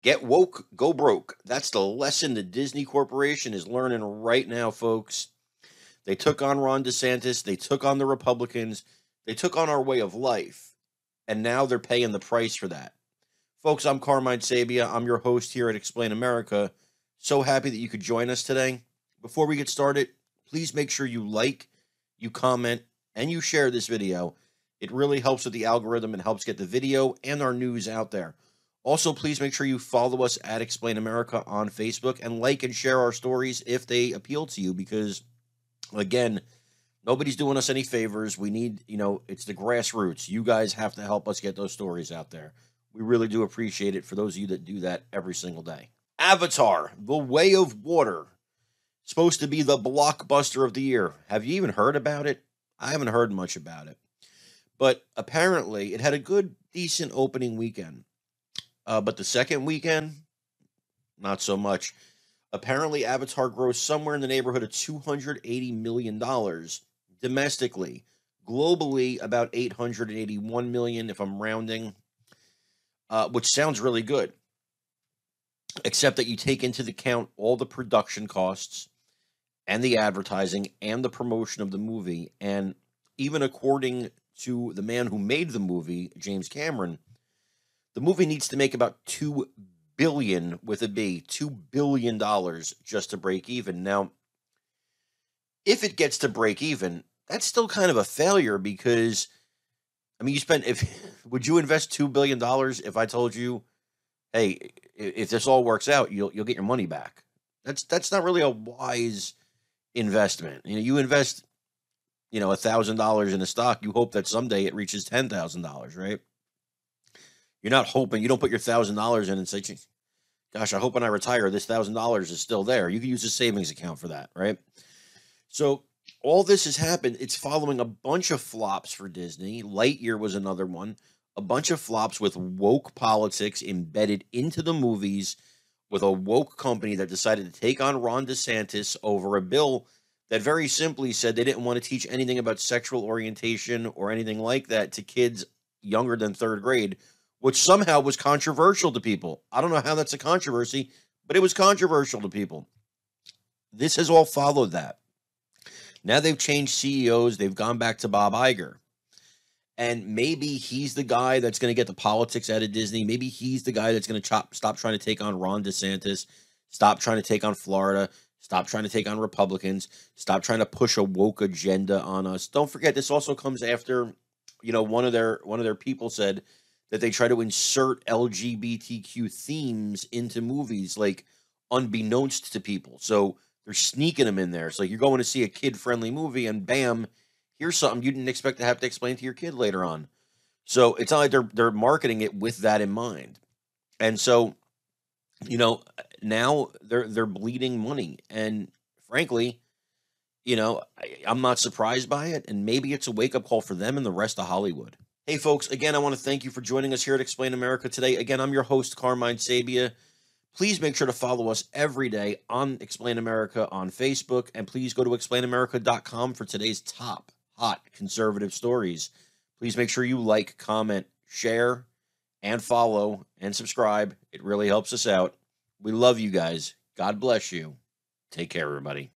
Get woke, go broke. That's the lesson the Disney Corporation is learning right now, folks. They took on Ron DeSantis, they took on the Republicans, they took on our way of life, and now they're paying the price for that. Folks, I'm Carmine Sabia. I'm your host here at Explain America. So happy that you could join us today. Before we get started, please make sure you like, you comment, and you share this video. It really helps with the algorithm and helps get the video and our news out there. Also, please make sure you follow us at Explain America on Facebook and like and share our stories if they appeal to you because, again, nobody's doing us any favors. We need, it's the grassroots. You guys have to help us get those stories out there. We really do appreciate it for those of you that do that every single day. Avatar, The Way of Water, supposed to be the blockbuster of the year. Have you even heard about it? I haven't heard much about it. But apparently, it had a good, decent opening weekend. But the second weekend, not so much. Apparently, Avatar grossed somewhere in the neighborhood of $280 million domestically. Globally, about $881 million, if I'm rounding, which sounds really good. Except that you take into account all the production costs and the advertising and the promotion of the movie. And even according to the man who made the movie, James Cameron, the movie needs to make about $2 billion with a B, $2 billion just to break even. Now, if it gets to break even, that's still kind of a failure because, I mean, would you invest $2 billion if I told you, hey, if this all works out, you'll get your money back? That's not really a wise investment. You invest, $1,000 in a stock, you hope that someday it reaches $10,000, right? You're not hoping, you don't put your $1,000 in and say, gosh, I hope when I retire, this $1,000 is still there. You can use a savings account for that, right? So all this has happened. It's following a bunch of flops for Disney. Lightyear was another one. A bunch of flops with woke politics embedded into the movies with a woke company that decided to take on Ron DeSantis over a bill that very simply said they didn't want to teach anything about sexual orientation or anything like that to kids younger than third grade, which somehow was controversial to people. I don't know how that's a controversy, but it was controversial to people. This has all followed that. Now they've changed CEOs. They've gone back to Bob Iger. And maybe he's the guy that's going to get the politics out of Disney. Maybe he's the guy that's going to stop trying to take on Ron DeSantis, stop trying to take on Florida, stop trying to take on Republicans, stop trying to push a woke agenda on us. Don't forget, this also comes after, one of their people said that they try to insert LGBTQ themes into movies, like unbeknownst to people. So they're sneaking them in there. It's like you're going to see a kid-friendly movie, and bam, here's something you didn't expect to have to explain to your kid later on. So it's not like they're marketing it with that in mind. And so, now they're bleeding money. And frankly, I'm not surprised by it. And maybe it's a wake-up call for them and the rest of Hollywood. Hey, folks, again, I want to thank you for joining us here at Explain America today. Again, I'm your host, Carmine Sabia. Please make sure to follow us every day on Explain America on Facebook, and please go to explainamerica.com for today's top hot conservative stories. Please make sure you like, comment, share, and follow, and subscribe. It really helps us out. We love you guys. God bless you. Take care, everybody.